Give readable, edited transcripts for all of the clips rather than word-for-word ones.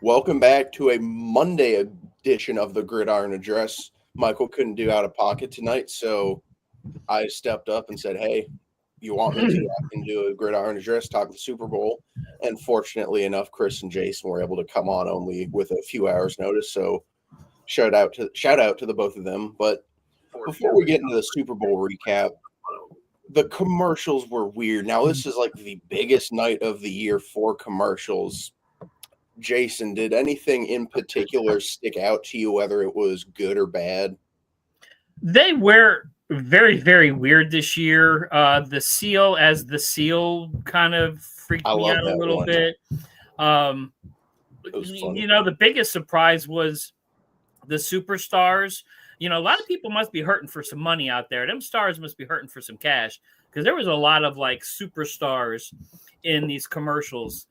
Welcome back to a Monday edition of the Gridiron Address. Michael couldn't do out of pocket tonight, so I stepped up and said, "Hey, you want me to? I can do a Gridiron Address, talk the Super Bowl." And fortunately enough, Chris and Jason were able to come on only with a few hours' notice. So shout out to the both of them. But before we get into the Super Bowl recap, the commercials were weird. Now this is like the biggest night of the year for commercials. Jason, did anything in particular stick out to you, whether it was good or bad? They were very, very weird this year. The seal as the seal kind of freaked me out a little bit. The biggest surprise was the superstars. A lot of people must be hurting for some money out there. Them stars must be hurting for some cash because there was a lot of like superstars in these commercials.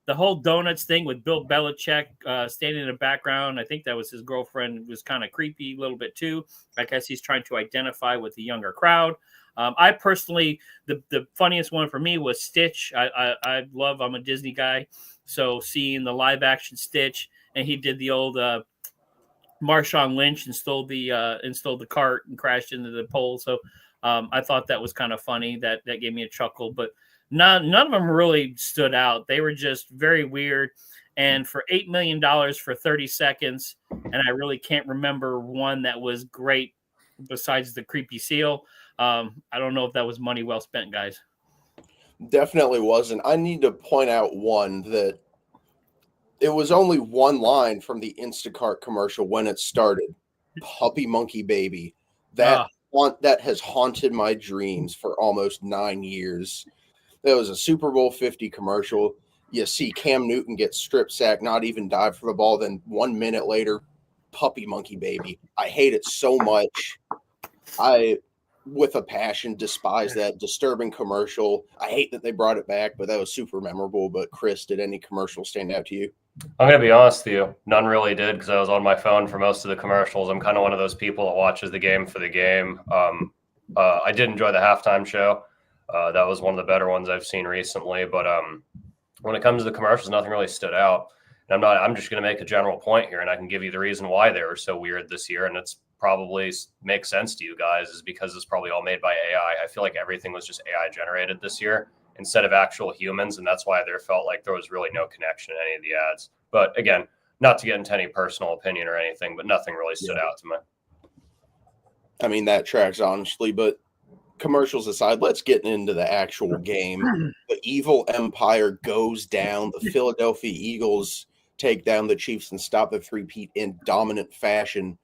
The whole donuts thing with Bill Belichick standing in the background, I think that was his girlfriend, was kind of creepy a little bit too. I guess he's trying to identify with the younger crowd. I personally, the funniest one for me was Stitch. I'm a Disney guy, so seeing the live action Stitch, and he did the old Marshawn Lynch and stole the cart and crashed into the pole. So I thought that was kind of funny. That gave me a chuckle, but none of them really stood out. They were just very weird. And for $8 million for 30 seconds, and I really can't remember one that was great besides the creepy seal. I don't know if that was money well spent, guys. Definitely wasn't. I need to point out one that it was only one line from the Instacart commercial when it started. Puppy Monkey Baby. That has haunted my dreams for almost 9 years. There was a Super Bowl 50 commercial. You see Cam Newton get strip sacked, not even dive for the ball. Then 1 minute later, Puppy Monkey Baby. I hate it so much. I, with a passion, despise that disturbing commercial. I hate that they brought it back, but that was super memorable. But Chris, did any commercial stand out to you? I'm going to be honest with you. None really did because I was on my phone for most of the commercials. I'm kind of one of those people that watches the game for the game. I did enjoy the halftime show. That was one of the better ones I've seen recently. But when it comes to the commercials, nothing really stood out. And I'm just going to make a general point here, and I can give you the reason why they were so weird this year. And it's probably makes sense to you guys is because it's probably all made by AI. I feel like everything was just AI generated this year instead of actual humans. And that's why there felt like there was really no connection in any of the ads. But again, not to get into any personal opinion or anything, but nothing really stood out to me. I mean, that tracks honestly, but commercials aside, let's get into the actual game. The evil empire goes down. The Philadelphia Eagles take down the Chiefs and stop the three-peat in dominant fashion.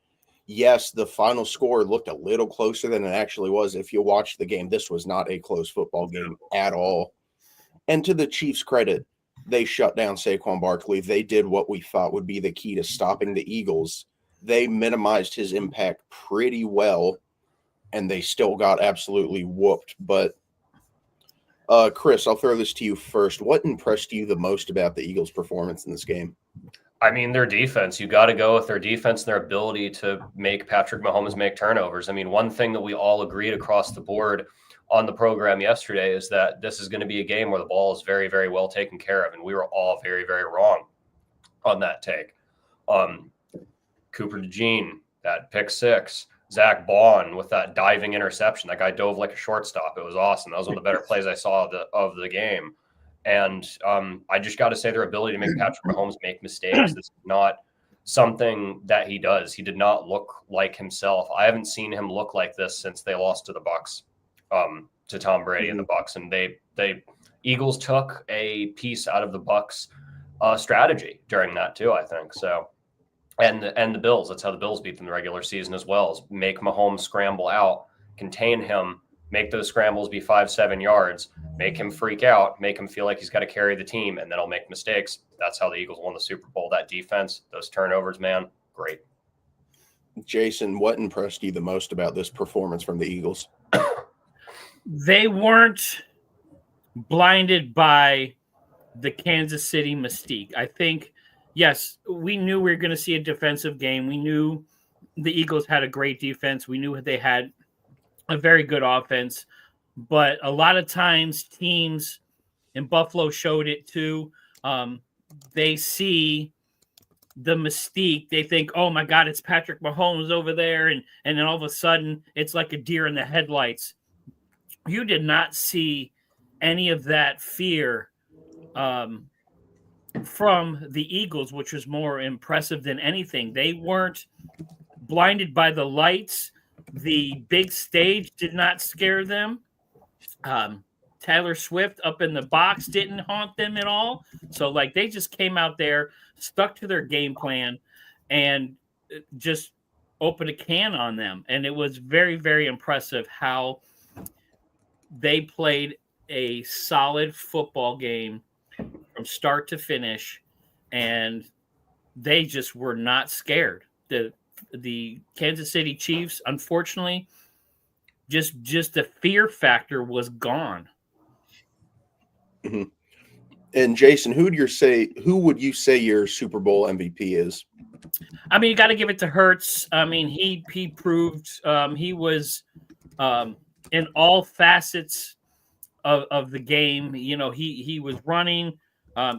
Yes, the final score looked a little closer than it actually was. If you watch the game, this was not a close football game at all. And to the Chiefs' credit, they shut down Saquon Barkley. They did what we thought would be the key to stopping the Eagles. They minimized his impact pretty well, and they still got absolutely whooped. But, Chris, I'll throw this to you first. What impressed you the most about the Eagles' performance in this game? I mean, their defense. You got to go with their defense and their ability to make Patrick Mahomes make turnovers. I mean, one thing that we all agreed across the board on the program yesterday is that this is going to be a game where the ball is very, very well taken care of. And we were all very, very wrong on that take. Cooper DeJean, that pick six. Zach Bond with that diving interception. That guy dove like a shortstop. It was awesome. That was one of the better plays I saw of the game. And I just got to say their ability to make Patrick Mahomes make mistakes. This is not something that he does. He did not look like himself. I haven't seen him look like this since they lost to the Bucs, to Tom Brady and the Bucs. And they Eagles took a piece out of the Bucs strategy during that too, I think. So, and the Bills, that's how the Bills beat them in the regular season as well, is make Mahomes scramble out, contain him, make those scrambles be 5-7 yards, make him freak out, make him feel like he's got to carry the team, and then he'll make mistakes. That's how the Eagles won the Super Bowl. That defense, those turnovers, man, great. Jason, what impressed you the most about this performance from the Eagles? They weren't blinded by the Kansas City mystique. I think, yes, we knew we were going to see a defensive game. We knew the Eagles had a great defense. We knew they had a very good offense, but a lot of times teams, and Buffalo showed it too, they see the mystique. They think, oh my God, it's Patrick Mahomes over there. And then all of a sudden it's like a deer in the headlights. You did not see any of that fear from the Eagles, which was more impressive than anything. They weren't blinded by the lights. The big stage did not scare them. Taylor Swift up in the box didn't haunt them at all. So, like, they just came out there, stuck to their game plan, and just opened a can on them. And it was very, very impressive how they played a solid football game from start to finish, and they just were not scared. The Kansas City Chiefs, unfortunately, just the fear factor was gone. Mm-hmm. And Jason, who would you say your Super Bowl MVP is? I mean, you got to give it to Hurts. I mean, he proved he was in all facets of the game. You know, he was running.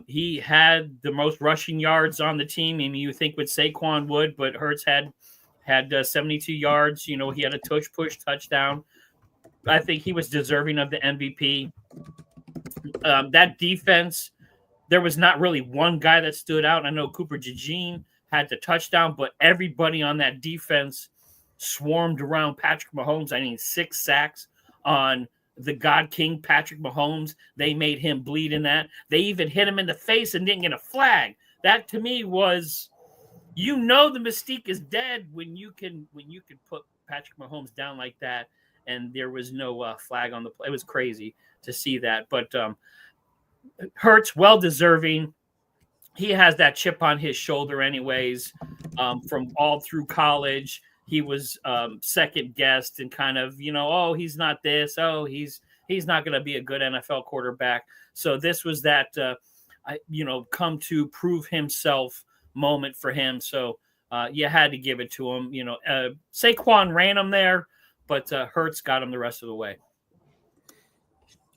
He had the most rushing yards on the team. I mean, you think with Saquon would, but Hurts had 72 yards. You know, he had a push touchdown. I think he was deserving of the MVP. That defense, there was not really one guy that stood out. I know Cooper DeJean had the touchdown, but everybody on that defense swarmed around Patrick Mahomes. I mean, 6 sacks on the God King Patrick Mahomes. They made him bleed in that. They even hit him in the face and didn't get a flag. That to me was, you know, the mystique is dead when you can put Patrick Mahomes down like that, and there was no flag on the play. It was crazy to see that. But Hurts, well deserving. He has that chip on his shoulder anyways, from all through college. He was second guessed and kind of, you know, oh, he's not this. Oh, he's not going to be a good NFL quarterback. So this was that, come to prove himself moment for him. So you had to give it to him. You know, Saquon ran him there, but Hurts got him the rest of the way.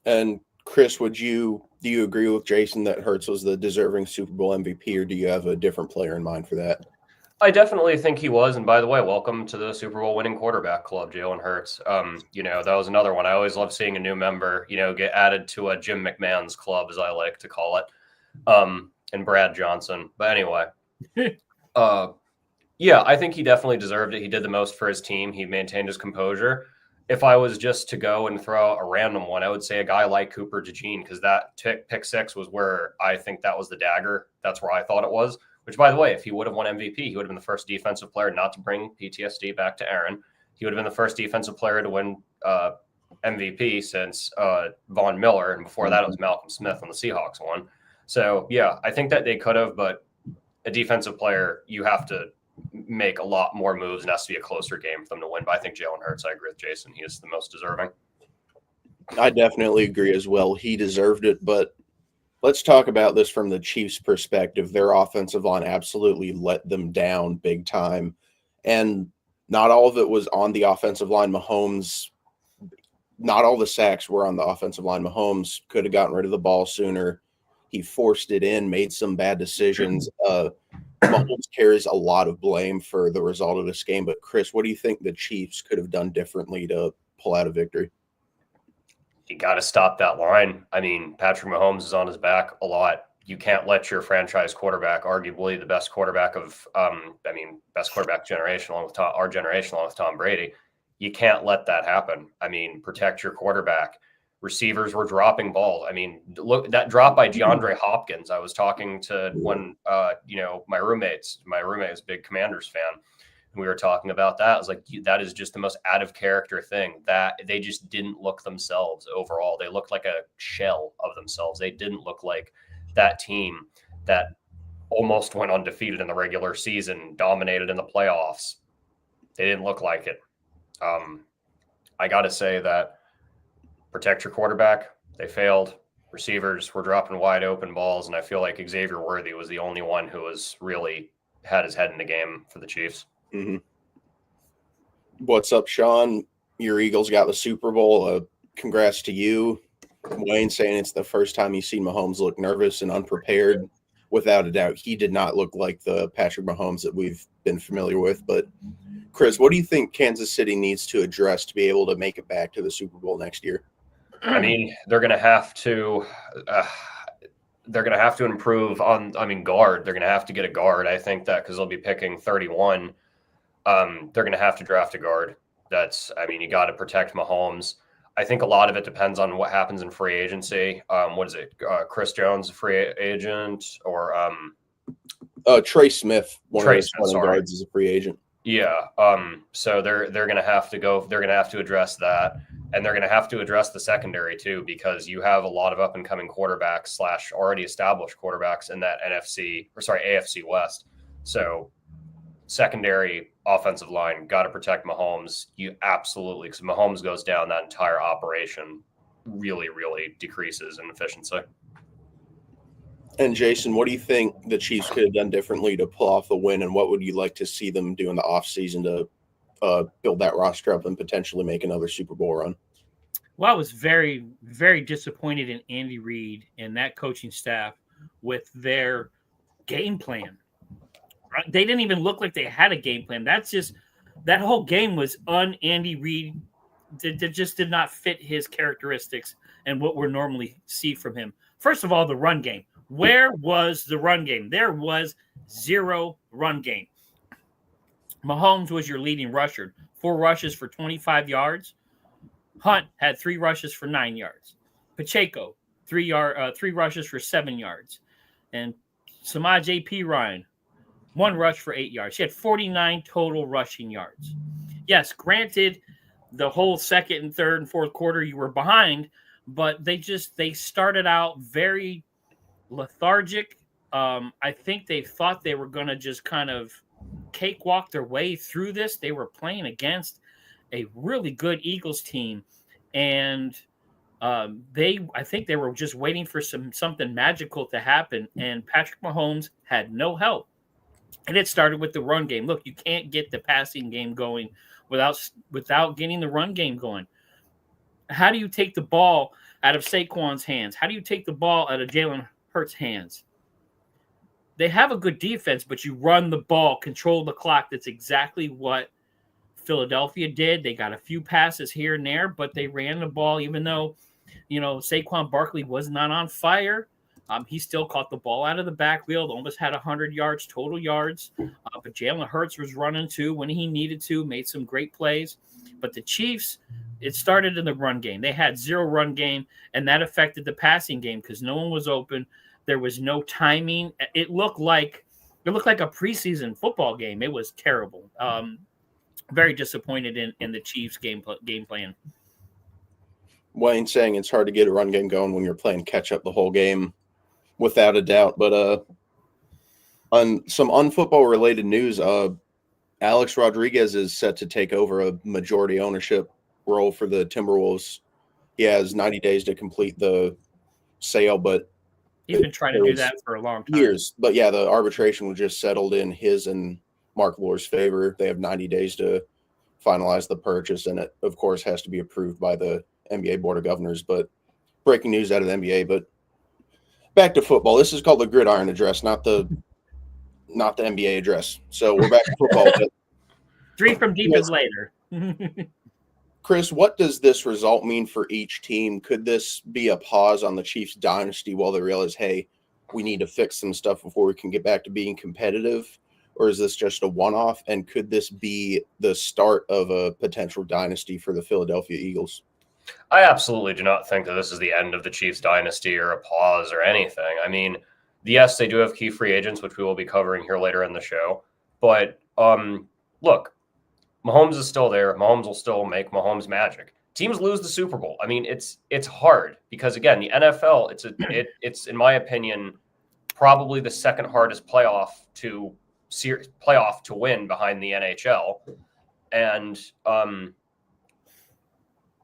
And Chris, do you agree with Jason that Hurts was the deserving Super Bowl MVP, or do you have a different player in mind for that? I definitely think he was. And by the way, welcome to the Super Bowl winning quarterback club, Jalen Hurts. That was another one. I always love seeing a new member, get added to a Jim McMahon's club, as I like to call it, and Brad Johnson. But anyway, I think he definitely deserved it. He did the most for his team. He maintained his composure. If I was just to go and throw a random one, I would say a guy like Cooper DeJean, because that pick 6 was where I think that was the dagger. That's where I thought it was. Which, by the way, if he would have won MVP, he would have been the first defensive player not to bring PTSD back to Aaron. He would have been the first defensive player to win MVP since Von Miller, and before that it was Malcolm Smith when the Seahawks won. So, yeah, I think that they could have, but a defensive player, you have to make a lot more moves, and it has to be a closer game for them to win. But I think Jalen Hurts, I agree with Jason, he is the most deserving. I definitely agree as well. He deserved it, but let's talk about this from the Chiefs' perspective. Their offensive line absolutely let them down big time, and not all of it was on the offensive line. Mahomes, not all the sacks were on the offensive line. Mahomes could have gotten rid of the ball sooner. He forced it in, made some bad decisions. Mahomes carries a lot of blame for the result of this game. But, Chris, what do you think the Chiefs could have done differently to pull out a victory? You got to stop that line. I mean, Patrick Mahomes is on his back a lot. You can't let your franchise quarterback, arguably the best quarterback of, best quarterback generation, along with our generation, along with Tom Brady. You can't let that happen. I mean, protect your quarterback. Receivers were dropping balls. I mean, look, that drop by DeAndre Hopkins. I was talking to my roommate is a big Commanders fan. And we were talking about that. I was like, that is just the most out of character thing, that they just didn't look themselves overall. They looked like a shell of themselves. They didn't look like that team that almost went undefeated in the regular season, dominated in the playoffs. They didn't look like it. I got to say that protect your quarterback. They failed. Receivers were dropping wide open balls, and I feel like Xavier Worthy was the only one who was really had his head in the game for the Chiefs. Mm-hmm. What's up, Sean? Your Eagles got the Super Bowl. Congrats to you. Wayne saying it's the first time you've seen Mahomes look nervous and unprepared. without a doubt, he did not look like the Patrick Mahomes that we've been familiar with. But Chris, what do you think Kansas City needs to address to be able to make it back to the Super Bowl next year? I mean, they're going to have to improve on, guard. They're going to have to get a guard. I think that because they'll be picking 31. They're going to have to draft a guard. You got to protect Mahomes. I think a lot of it depends on what happens in free agency. What is it? Chris Jones, a free agent, or Trey Smith, one of his guards, is a free agent. Yeah. So they're going to have to go. They're going to have to address that, and they're going to have to address the secondary too, because you have a lot of up and coming quarterbacks / already established quarterbacks in that AFC West. So secondary, offensive line, got to protect Mahomes. You absolutely, because Mahomes goes down, that entire operation really, really decreases in efficiency. And Jason, what do you think the Chiefs could have done differently to pull off the win, and what would you like to see them do in the offseason to build that roster up and potentially make another Super Bowl run? Well, I was very, very disappointed in Andy Reid and that coaching staff with their game plan. They didn't even look like they had a game plan. That whole game was un-Andy Reid. That just did not fit his characteristics and what we normally see from him. First of all, the run game. Where was the run game? There was zero run game. Mahomes was your leading rusher. 4 rushes for 25 yards. Hunt had 3 rushes for 9 yards. Pacheco, 3 rushes for 7 yards. And Samaj P. Ryan, 1 rush for 8 yards. She had 49 total rushing yards. Yes, granted, the whole second and third and fourth quarter you were behind, but they started out very lethargic. I think they thought they were going to just kind of cakewalk their way through this. They were playing against a really good Eagles team, and I think they were just waiting for something magical to happen, and Patrick Mahomes had no help. And it started with the run game. Look, you can't get the passing game going without getting the run game going. How do you take the ball out of Saquon's hands? How do you take the ball out of Jalen Hurts' hands? They have a good defense, but you run the ball, control the clock. That's exactly what Philadelphia did. They got a few passes here and there, but they ran the ball, even though, Saquon Barkley was not on fire. He still caught the ball out of the backfield, almost had 100 yards, total yards. But Jalen Hurts was running too when he needed to, made some great plays. But the Chiefs, it started in the run game. They had 0 run game, and that affected the passing game because no one was open. There was no timing. It looked like a preseason football game. It was terrible. Very disappointed in the Chiefs game plan. Wayne saying it's hard to get a run game going when you're playing catch up the whole game. Without a doubt. But on some unfootball related news, Alex Rodriguez is set to take over a majority ownership role for the Timberwolves. He has 90 days to complete the sale, but he's been trying to do that for a long time. Years. But yeah, the arbitration was just settled in his and Mark Lore's favor. They have 90 days to finalize the purchase, and it, of course, has to be approved by the NBA Board of Governors. But breaking news out of the NBA, but back to football. This is called the Gridiron Address, not the NBA address. So we're back to football. 3 from deep is later. Chris, what does this result mean for each team? Could this be a pause on the Chiefs' dynasty while they realize, hey, we need to fix some stuff before we can get back to being competitive? Or is this just a one-off? And could this be the start of a potential dynasty for the Philadelphia Eagles? I absolutely do not think that this is the end of the Chiefs dynasty or a pause or anything. I mean, yes, they do have key free agents, which we will be covering here later in the show. But look, Mahomes is still there. Mahomes will still make Mahomes magic. Teams lose the Super Bowl. I mean, it's hard because, again, the NFL, it's in my opinion, probably the second hardest playoff to win behind the NHL. And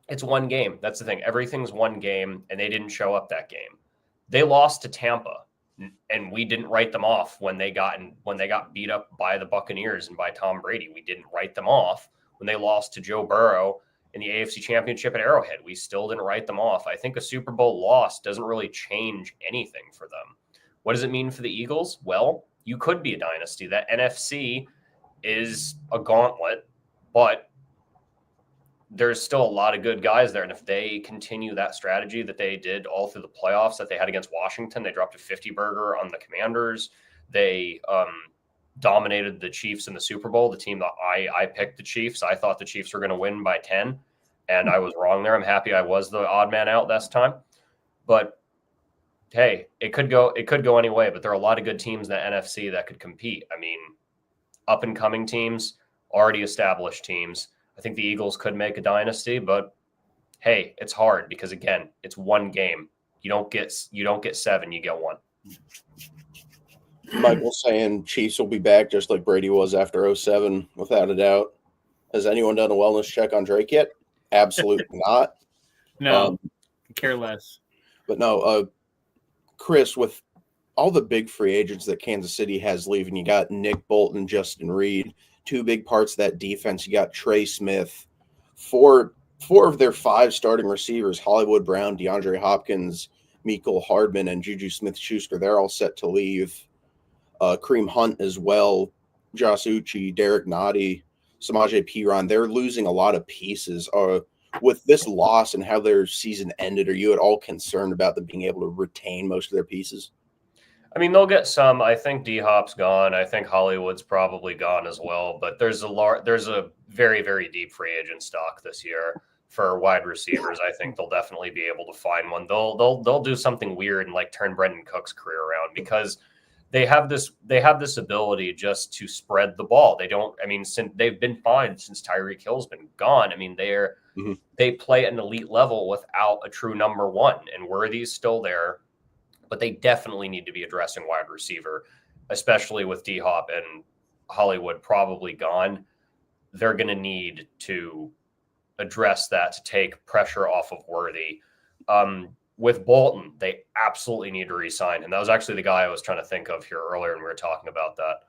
it's one game. That's the thing. Everything's one game, and they didn't show up that game. They lost to Tampa, and we didn't write them off when they got beat up by the Buccaneers and by Tom Brady. We didn't write them off when they lost to Joe Burrow in the AFC Championship at Arrowhead. We still didn't write them off. I think a Super Bowl loss doesn't really change anything for them. What does it mean for the Eagles? Well, you could be a dynasty. That NFC is a gauntlet, but there's still a lot of good guys there. And if they continue that strategy that they did all through the playoffs that they had against Washington, they dropped a 50-burger on the Commanders. They dominated the Chiefs in the Super Bowl, the team that I picked the Chiefs. I thought the Chiefs were going to win by 10, and I was wrong there. I'm happy I was the odd man out this time. But hey, it could go any way, but there are a lot of good teams in the NFC that could compete. I mean, up-and-coming teams, already established teams. I think the Eagles could make a dynasty, but hey, it's hard because, again, it's one game. You don't get 7, you get 1. Michael's saying Chiefs will be back just like Brady was after 07, without a doubt. Has anyone done a wellness check on Drake yet? Absolutely not. No, care less. But no, Chris, with all the big free agents that Kansas City has leaving, you got Nick Bolton, Justin Reed, 2 big parts of that defense. You got Trey Smith, 4 of their 5 starting receivers, Hollywood Brown, DeAndre Hopkins, Mecole Hardman, and Juju Smith-Schuster. They're all set to leave. Kareem Hunt as well, Josh Uche, Derek Nottie, Samaje Perine. They're losing a lot of pieces. With this loss and how their season ended, are you at all concerned about them being able to retain most of their pieces? I mean, they'll get some. I think D-Hop's gone. I think Hollywood's probably gone as well. But there's a very, very deep free agent stock this year for wide receivers. I think they'll definitely be able to find one. They'll do something weird and like turn Brendan Cook's career around because they have this ability just to spread the ball. Since they've been fine since Tyreek Hill's been gone. I mean, they play at an elite level without a true number 1, and Worthy's still there. But they definitely need to be addressing wide receiver, especially with D-Hop and Hollywood probably gone. They're going to need to address that to take pressure off of Worthy. With Bolton, they absolutely need to re-sign. And that was actually the guy I was trying to think of here earlier when we were talking about that.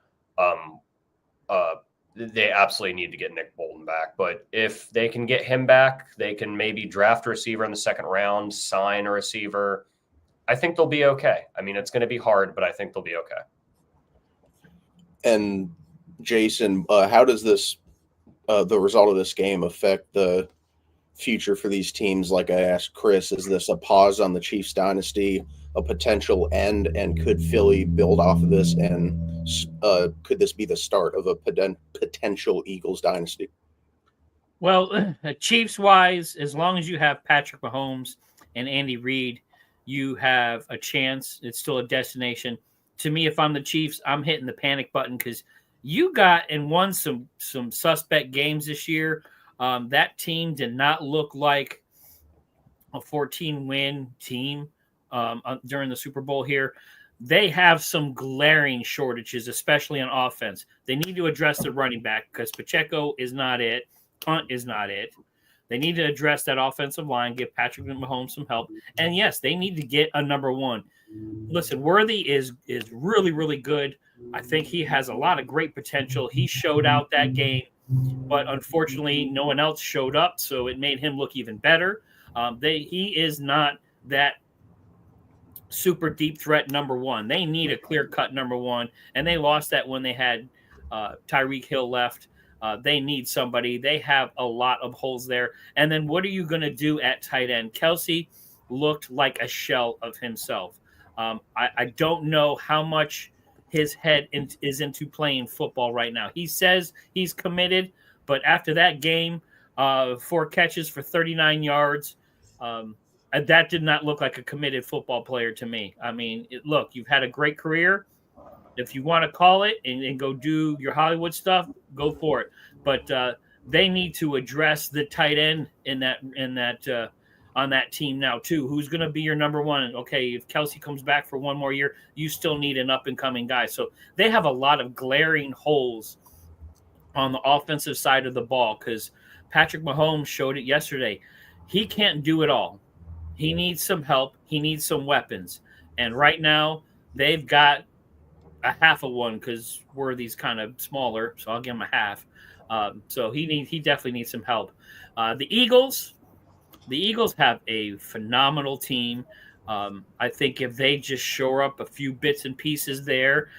They absolutely need to get Nick Bolton back. But if they can get him back, they can maybe draft a receiver in the 2nd round, sign a receiver. I think they'll be okay. I mean, it's going to be hard, but I think they'll be okay. And Jason, how does this, the result of this game affect the future for these teams? Like I asked Chris, is this a pause on the Chiefs dynasty, a potential end, and could Philly build off of this? And could this be the start of a potential Eagles dynasty? Well, Chiefs-wise, as long as you have Patrick Mahomes and Andy Reid, you have a chance. It's still a destination. To me, if I'm the Chiefs, I'm hitting the panic button because you got and won some suspect games this year. That team did not look like a 14-win team during the Super Bowl here. They have some glaring shortages, especially on offense. They need to address the running back because Pacheco is not it. Hunt is not it. They need to address that offensive line, give Patrick Mahomes some help. And, yes, they need to get a number 1. Listen, Worthy is really, really good. I think he has a lot of great potential. He showed out that game, but unfortunately no one else showed up, so it made him look even better. He is not that super deep threat number 1. They need a clear-cut number 1, and they lost that when they had Tyreek Hill left. They need somebody. They have a lot of holes there. And then what are you going to do at tight end? Kelsey looked like a shell of himself. I don't know how much his head is into playing football right now. He says he's committed, but after that game, 4 catches for 39 yards, that did not look like a committed football player to me. I mean, look, you've had a great career. If you want to call it and go do your Hollywood stuff, go for it. But they need to address the tight end in that on that team now too. Who's going to be your number 1? Okay, if Kelsey comes back for 1 more year, you still need an up and coming guy. So they have a lot of glaring holes on the offensive side of the ball because Patrick Mahomes showed it yesterday. He can't do it all. He needs some help. He needs some weapons. And right now they've got a half of one because Worthy's kind of smaller, so I'll give him a half. So he definitely needs some help. The Eagles have a phenomenal team. I think if they just shore up a few bits and pieces there,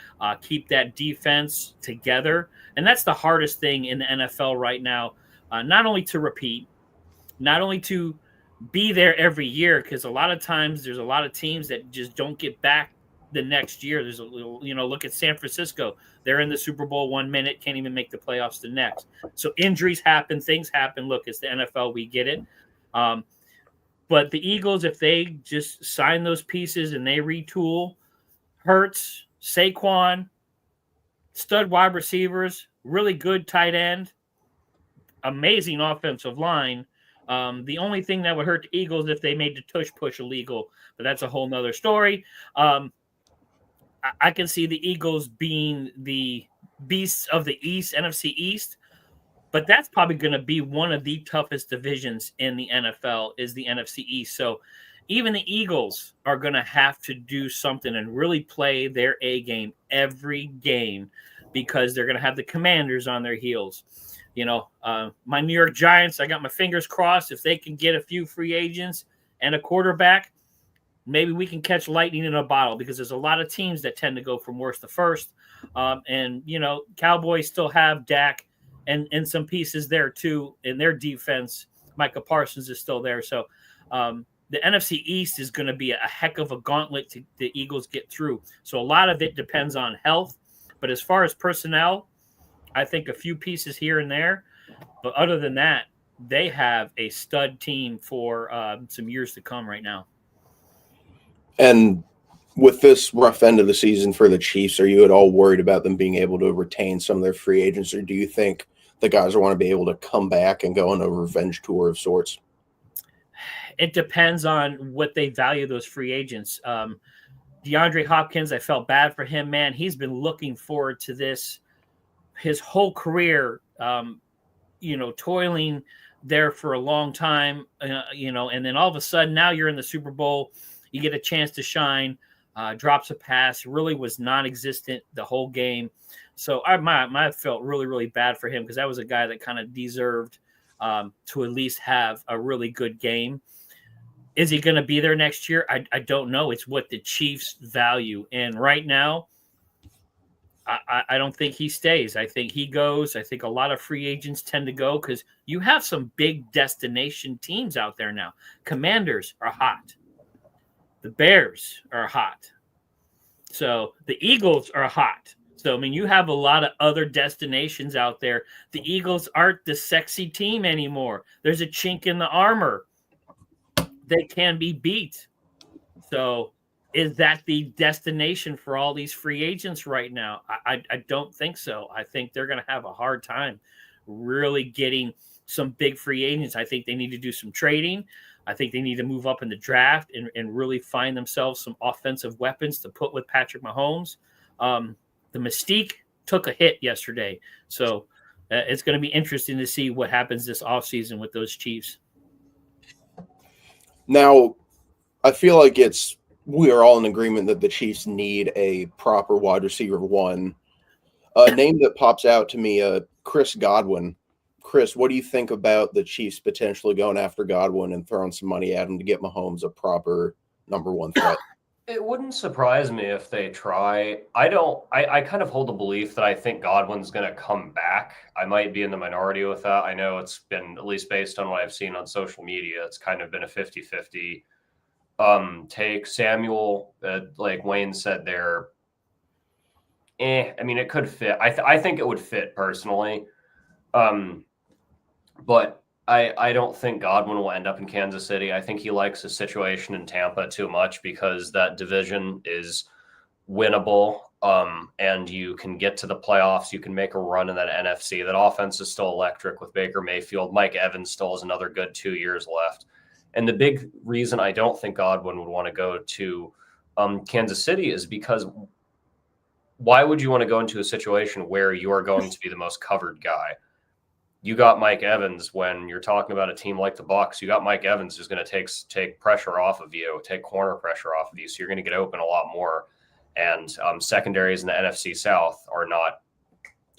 keep that defense together, and that's the hardest thing in the NFL right now. Not only to repeat, not only to be there every year, because a lot of times there's a lot of teams that just don't get back the next year. There's a little, look at San Francisco. They're in the Super Bowl 1 minute, can't even make the playoffs the next. So injuries happen, things happen. Look, it's the NFL, we get it. But the Eagles, if they just sign those pieces and they retool, Hurts, Saquon, stud wide receivers, really good tight end, amazing offensive line. The only thing that would hurt the Eagles if they made the tush push illegal, but that's a whole nother story. I can see the Eagles being the beasts of the East, NFC East, but that's probably going to be one of the toughest divisions in the NFL is the NFC East. So even the Eagles are going to have to do something and really play their A game every game because they're going to have the Commanders on their heels. My New York Giants, I got my fingers crossed. If they can get a few free agents and a quarterback, maybe we can catch lightning in a bottle because there's a lot of teams that tend to go from worst to first. Cowboys still have Dak and some pieces there too in their defense. Micah Parsons is still there. So the NFC East is going to be a heck of a gauntlet to the Eagles get through. So a lot of it depends on health. But as far as personnel, I think a few pieces here and there. But other than that, they have a stud team for some years to come right now. And with this rough end of the season for the Chiefs, are you at all worried about them being able to retain some of their free agents, or do you think the guys want to be able to come back and go on a revenge tour of sorts? It depends on what they value those free agents. DeAndre Hopkins, I felt bad for him, man. He's been looking forward to this his whole career, toiling there for a long time, and then all of a sudden now you're in the Super Bowl. You get a chance to shine, drops a pass, really was non-existent the whole game. So I felt really, really bad for him because that was a guy that kind of deserved to at least have a really good game. Is he going to be there next year? I don't know. It's what the Chiefs value. And right now, I don't think he stays. I think he goes. I think a lot of free agents tend to go because you have some big destination teams out there now. Commanders are hot. The Bears are hot. So the Eagles are hot. So, you have a lot of other destinations out there. The Eagles aren't the sexy team anymore. There's a chink in the armor. They can be beat. So is that the destination for all these free agents right now? I don't think so. I think they're going to have a hard time really getting some big free agents. I think they need to do some trading. I think they need to move up in the draft and really find themselves some offensive weapons to put with Patrick Mahomes. The mystique took a hit yesterday. So it's going to be interesting to see what happens this offseason with those Chiefs. Now, I feel like we are all in agreement that the Chiefs need a proper wide receiver one. A name that pops out to me, Chris Godwin. Chris, what do you think about the Chiefs potentially going after Godwin and throwing some money at him to get Mahomes a proper number one threat? It wouldn't surprise me if they try. I kind of hold the belief that I think Godwin's going to come back. I might be in the minority with that. I know it's been, at least based on what I've seen on social media, it's kind of been a 50-50 take. Samuel, like Wayne said there, it could fit. I think it would fit personally. But I don't think Godwin will end up in Kansas City. I think he likes his situation in Tampa too much because that division is winnable. And you can get to the playoffs. You can make a run in that NFC. That offense is still electric with Baker Mayfield. Mike Evans still has another good 2 years left. And the big reason I don't think Godwin would want to go to Kansas City is because why would you want to go into a situation where you are going to be the most covered guy? You got Mike Evans when you're talking about a team like the Bucs. You got Mike Evans who's going to take pressure off of you, take corner pressure off of you. So you're going to get open a lot more. And secondaries in the NFC South are not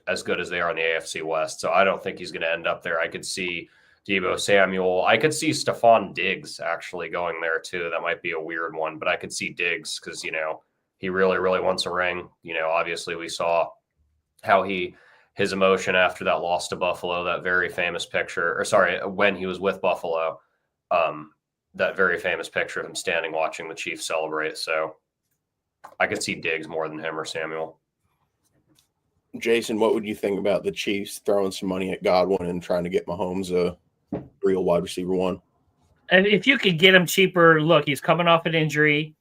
as good as they are in the AFC West. So I don't think he's going to end up there. I could see Deebo Samuel. I could see Stephon Diggs actually going there too. That might be a weird one, but I could see Diggs because, he really, really wants a ring. Obviously we saw how his emotion after that loss to Buffalo, that very famous picture, when he was with Buffalo, that very famous picture of him standing watching the Chiefs celebrate. So I could see Diggs more than him or Samuel. Jason, what would you think about the Chiefs throwing some money at Godwin and trying to get Mahomes a real wide receiver one? And if you could get him cheaper, look, he's coming off an injury.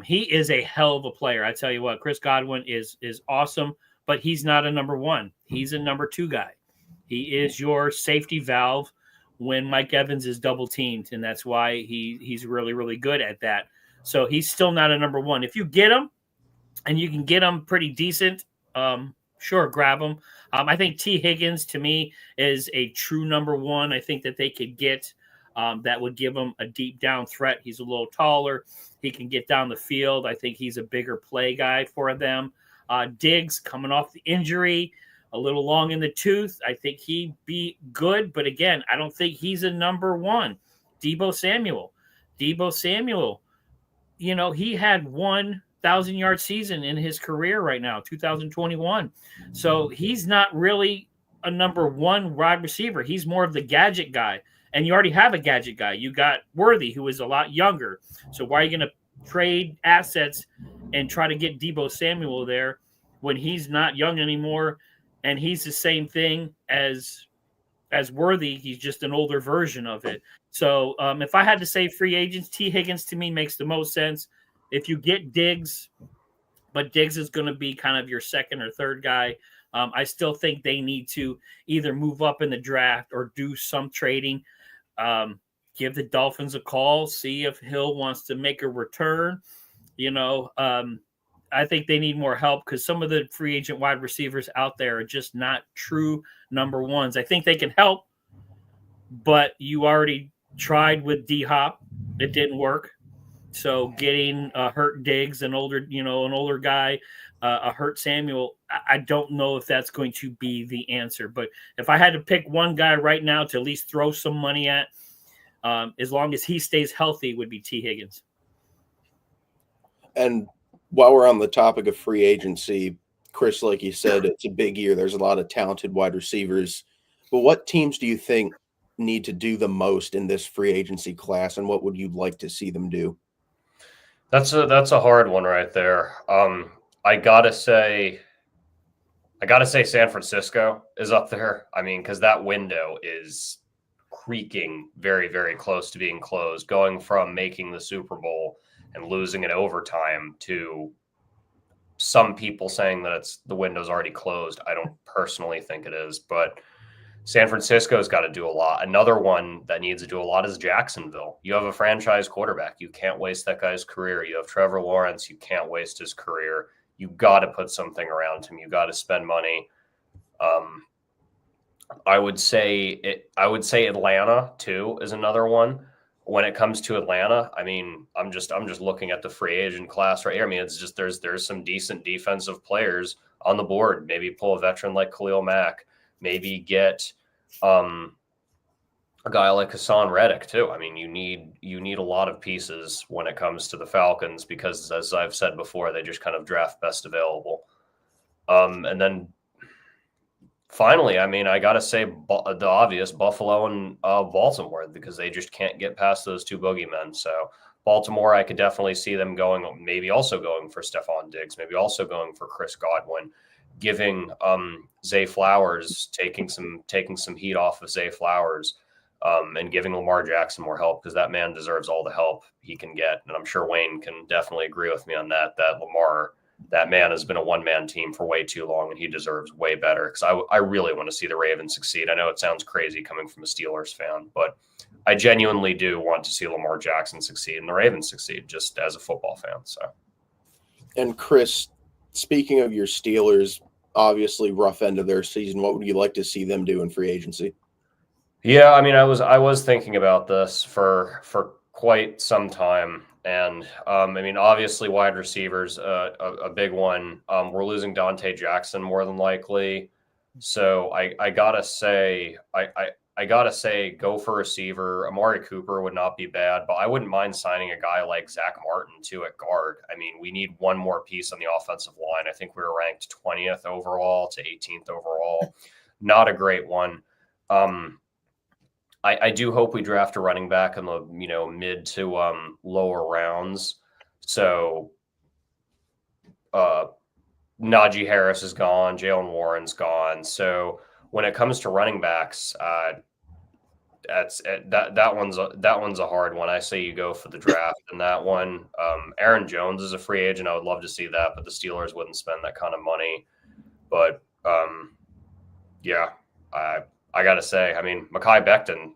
He is a hell of a player. I tell you what, Chris Godwin is awesome, but he's not a number one. He's a number two guy. He is your safety valve when Mike Evans is double teamed, and that's why he's really, really good at that. So he's still not a number one. If you get him, and you can get him pretty decent, sure, grab him. I think T. Higgins, to me, is a true number one. I think that they could get that would give him a deep down threat. He's a little taller. He can get down the field. I think he's a bigger play guy for them. Diggs, coming off the injury, a little long in the tooth. I think he'd be good. But again, I don't think he's a number one. Deebo Samuel, he had 1,000-yard season in his career right now, 2021. So he's not really a number one wide receiver. He's more of the gadget guy. And you already have a gadget guy. You got Worthy, who is a lot younger. So why are you going to trade assets and try to get Deebo Samuel there when he's not young anymore? And he's the same thing as Worthy. He's just an older version of it. So if I had to say free agents, T. Higgins to me makes the most sense. If you get Diggs, but Diggs is going to be kind of your second or third guy, I still think they need to either move up in the draft or do some trading. Give the Dolphins a call, see if Hill wants to make a return. I think they need more help because some of the free agent wide receivers out there are just not true number ones. I think they can help, but you already tried with D-Hop. It didn't work. So getting a hurt Diggs, an older guy, a hurt Samuel, I don't know if that's going to be the answer. But if I had to pick one guy right now to at least throw some money at, as long as he stays healthy, would be T. Higgins. And while we're on the topic of free agency, Chris, like you said, it's a big year. There's a lot of talented wide receivers. But what teams do you think need to do the most in this free agency class, and what would you like to see them do? That's a hard one right there. I gotta say San Francisco is up there. I mean, because that window is creaking very, very close to being closed, going from making the Super Bowl and losing in overtime to some people saying that the window's already closed. I don't personally think it is, but San Francisco's got to do a lot. Another one that needs to do a lot is Jacksonville. You have a franchise quarterback. You can't waste that guy's career. You have Trevor Lawrence. You can't waste his career. You got to put something around him. You got to spend money. I would say Atlanta too is another one. When it comes to Atlanta, I mean, I'm just looking at the free agent class right here. I mean, it's just there's some decent defensive players on the board. Maybe pull a veteran like Khalil Mack. Maybe get a guy like Hassan Reddick too. I mean, you need a lot of pieces when it comes to the Falcons because, as I've said before, they just kind of draft best available. And then finally, I mean, I got to say the obvious, Buffalo and Baltimore, because they just can't get past those two boogeymen. So Baltimore, I could definitely see them going, maybe also going for Stephon Diggs, maybe also going for Chris Godwin, giving Zay Flowers, taking some heat off of Zay Flowers, and giving Lamar Jackson more help because that man deserves all the help he can get. And I'm sure Wayne can definitely agree with me on that Lamar, that man has been a one-man team for way too long, and he deserves way better because I really want to see the Ravens succeed. I know it sounds crazy coming from a Steelers fan, but I genuinely do want to see Lamar Jackson succeed and the Ravens succeed just as a football fan. So, and Chris, speaking of your Steelers, obviously rough end of their season, what would you like to see them do in free agency? Yeah, I mean, I was thinking about this for quite some time. And, I mean, obviously wide receivers, a big one. We're losing Dante Jackson more than likely. So I got to say, I I gotta say, go for receiver. Amari Cooper would not be bad, but I wouldn't mind signing a guy like Zach Martin too at guard. I mean, we need one more piece on the offensive line. I think we were ranked 20th overall to 18th overall. Not a great one. I do hope we draft a running back in the mid to lower rounds. So Najee Harris is gone, Jalen Warren's gone. So when it comes to running backs, that one's a hard one. I say you go for the draft in that one. Aaron Jones is a free agent. I would love to see that, but the Steelers wouldn't spend that kind of money. But yeah, I gotta say, I mean, Mekhi Becton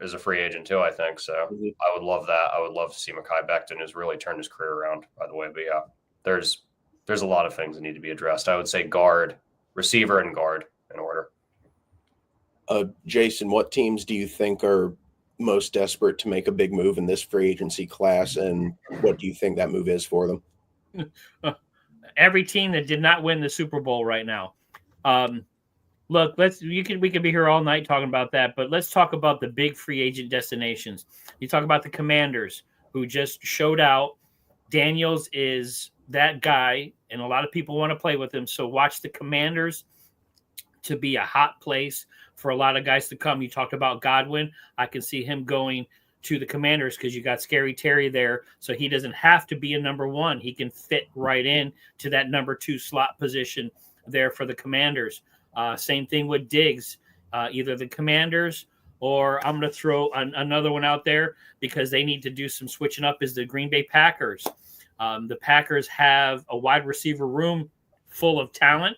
is a free agent too, I think. So I would love that. I would love to see Mekhi Becton, who's really turned his career around, by the way. But yeah, there's a lot of things that need to be addressed. I would say guard, receiver, and guard in order. Jason, what teams do you think are most desperate to make a big move in this free agency class, and what do you think that move is for them? Every team that did not win the Super Bowl right now. Look, we could be here all night talking about that, but let's talk about the big free agent destinations. You talk about the Commanders, who just showed out. Daniels is that guy, and a lot of people want to play with him. So watch the Commanders to be a hot place for a lot of guys to come. You talked about Godwin. I can see him going to the Commanders because you got Scary Terry there, so he doesn't have to be a number one. He can fit right in to that number 2 slot position there for the Commanders. Same thing with Diggs, either the Commanders or I'm going to throw another one out there because they need to do some switching up is the Green Bay Packers. The Packers have a wide receiver room full of talent,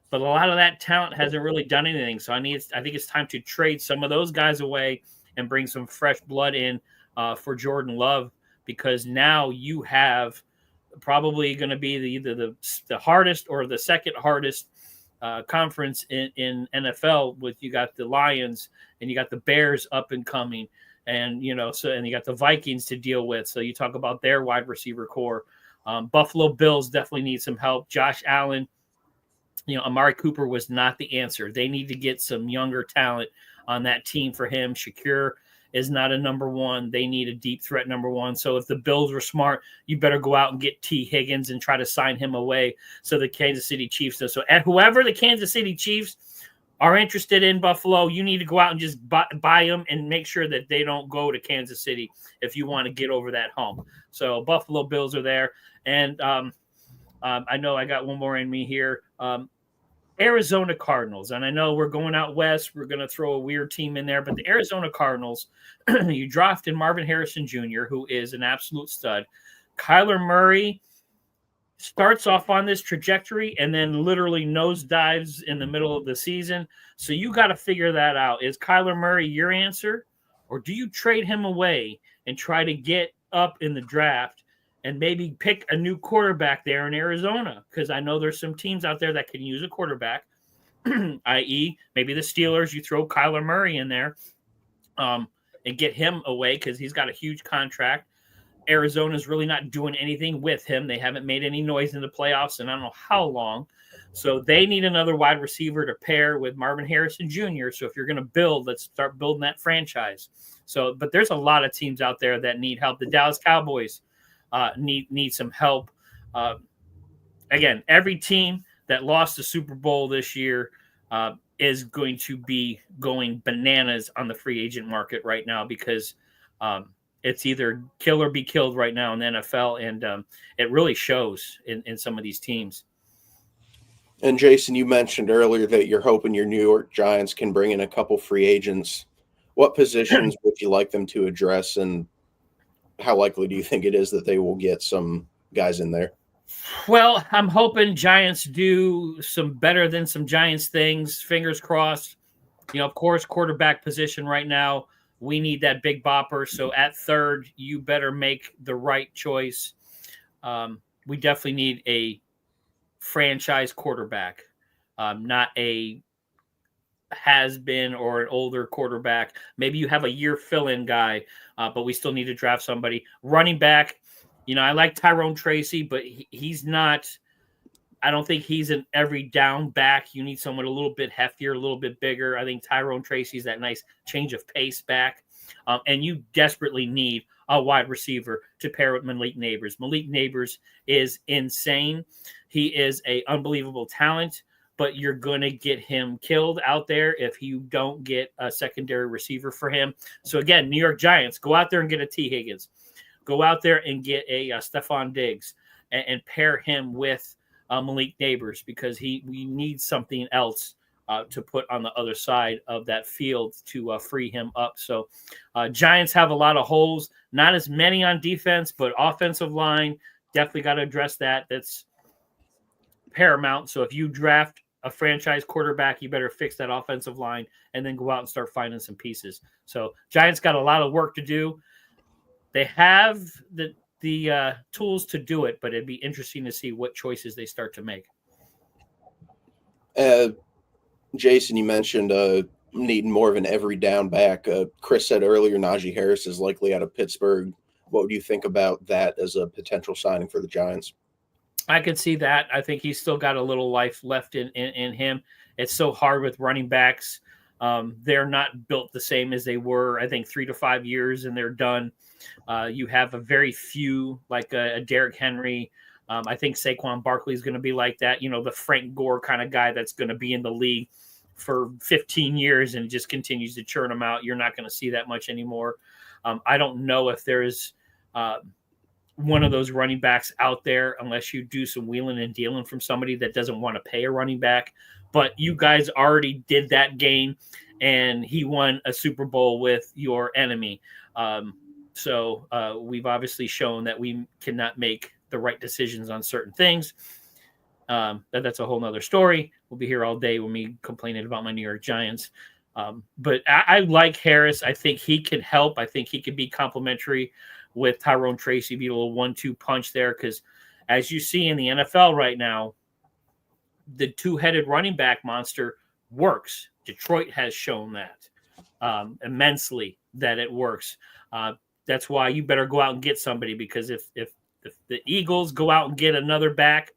but a lot of that talent hasn't really done anything. So I think it's time to trade some of those guys away and bring some fresh blood in for Jordan Love, because now you have probably going to be either the hardest or the second hardest conference in NFL. With you got the Lions and you got the Bears up and coming, and and you got the Vikings to deal with. So you talk about their wide receiver core. Buffalo Bills definitely need some help. Josh Allen, Amari Cooper was not the answer. They need to get some younger talent on that team for him. Shakir is not a number one. They need a deep threat number one. So if the Bills were smart, you better go out and get T. Higgins and try to sign him away so the Kansas City Chiefs does. So at whoever the Kansas City Chiefs are interested in Buffalo, you need to go out and just buy them and make sure that they don't go to Kansas City if you want to get over that hump. So Buffalo Bills are there. And I know I got one more in me here. Arizona Cardinals. And I know we're going out west. We're going to throw a weird team in there. But the Arizona Cardinals, you drafted Marvin Harrison Jr., who is an absolute stud. Kyler Murray starts off on this trajectory and then literally nosedives in the middle of the season. So you got to figure that out. Is Kyler Murray your answer? Or do you trade him away and try to get up in the draft and maybe pick a new quarterback there in Arizona? Because I know there's some teams out there that can use a quarterback, i.e. maybe the Steelers. You throw Kyler Murray in there and get him away because he's got a huge contract. Arizona's really not doing anything with him. They haven't made any noise in the playoffs and I don't know how long. So they need another wide receiver to pair with Marvin Harrison Jr. So if you're going to build, let's start building that franchise. So, but there's a lot of teams out there that need help. The Dallas Cowboys need some help. Again, every team that lost the Super Bowl this year is going to be going bananas on the free agent market right now because it's either kill or be killed right now in the NFL, and it really shows in some of these teams. And Jason, you mentioned earlier that you're hoping your New York Giants can bring in a couple free agents. What positions would you like them to address, and how likely do you think it is that they will get some guys in there? Well, I'm hoping Giants do some better than some Giants things. Fingers crossed. Of course, quarterback position right now, we need that big bopper. So at third, you better make the right choice. We definitely need a franchise quarterback, not a has-been or an older quarterback. Maybe you have a year fill-in guy, but we still need to draft somebody. Running back, I like Tyrone Tracy, but he's not I don't think he's an every down back. You need someone a little bit heftier, a little bit bigger. I think Tyrone Tracy's that nice change of pace back. And you desperately need a wide receiver to pair with Malik Neighbors. Malik Neighbors is insane. He is an unbelievable talent, but you're going to get him killed out there if you don't get a secondary receiver for him. So, again, New York Giants, go out there and get a T. Higgins. Go out there and get a Stephon Diggs and pair him with Malik Neighbors, because we need something else to put on the other side of that field to free him up. So Giants have a lot of holes, not as many on defense, but offensive line, definitely got to address that. That's paramount. So if you draft a franchise quarterback, you better fix that offensive line and then go out and start finding some pieces. So Giants got a lot of work to do. They have the tools to do it, but it'd be interesting to see what choices they start to make. Jason, you mentioned needing more of an every down back. Chris said earlier Najee Harris is likely out of Pittsburgh. What do you think about that as a potential signing for the Giants? I could see that. I think he's still got a little life left in him. It's so hard with running backs. They're not built the same as they were, I think, 3 to 5 years, and they're done. You have a very few, like a Derrick Henry. I think Saquon Barkley is going to be like that, the Frank Gore kind of guy that's going to be in the league for 15 years and just continues to churn them out. You're not going to see that much anymore. I don't know if there's one of those running backs out there unless you do some wheeling and dealing from somebody that doesn't want to pay a running back. But you guys already did that game, and he won a Super Bowl with your enemy. So we've obviously shown that we cannot make the right decisions on certain things. That's a whole nother story. We'll be here all day when me complaining about my New York Giants. But I like Harris. I think he can help. I think he can be complimentary with Tyrone Tracy, be a little 1-2 punch there. Because as you see in the NFL right now, the two-headed running back monster works. Detroit has shown that immensely, that it works. That's why you better go out and get somebody, because if the Eagles go out and get another back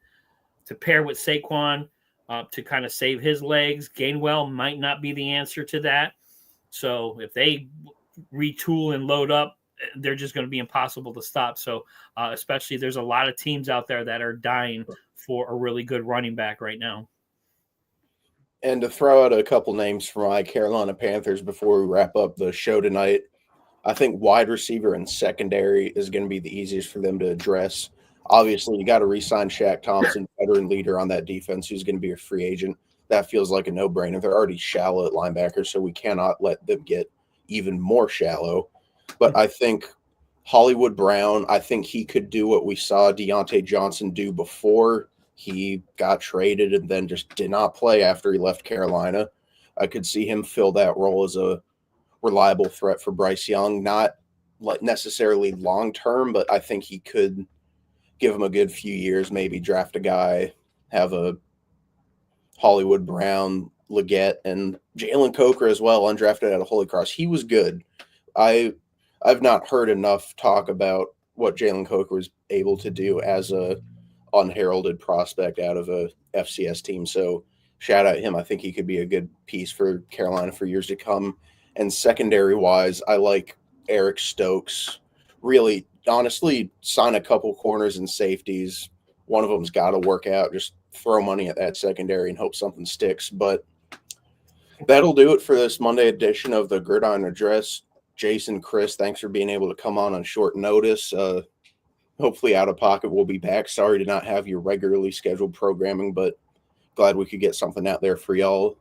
to pair with Saquon to kind of save his legs, Gainwell might not be the answer to that. So if they retool and load up, they're just going to be impossible to stop. So especially there's a lot of teams out there that are dying for a really good running back right now. And to throw out a couple names for my Carolina Panthers before we wrap up the show tonight, I think wide receiver and secondary is going to be the easiest for them to address. Obviously, you got to re-sign Shaq Thompson, veteran leader on that defense, who's going to be a free agent. That feels like a no-brainer. They're already shallow at linebacker, so we cannot let them get even more shallow. But I think Hollywood Brown, I think he could do what we saw Deontay Johnson do before he got traded and then just did not play after he left Carolina. I could see him fill that role as a reliable threat for Bryce Young, not like necessarily long-term, but I think he could give him a good few years, maybe draft a guy, have a Hollywood Brown, Leggett, and Jalen Coker as well, undrafted out of Holy Cross. He was good. I've not heard enough talk about what Jalen Coker was able to do as a unheralded prospect out of a FCS team. So shout out him. I think he could be a good piece for Carolina for years to come. And secondary-wise, I like Eric Stokes. Really, honestly, sign a couple corners and safeties. One of them's got to work out. Just throw money at that secondary and hope something sticks. But that'll do it for this Monday edition of the Gridiron Address. Jason, Chris, thanks for being able to come on short notice. Hopefully Out of Pocket will be back. Sorry to not have your regularly scheduled programming, but glad we could get something out there for y'all.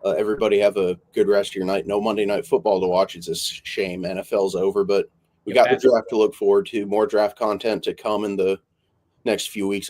Everybody have a good rest of your night. No Monday Night Football to watch. It's a shame. NFL's over, but we got the draft to look forward to. More draft content to come in the next few weeks.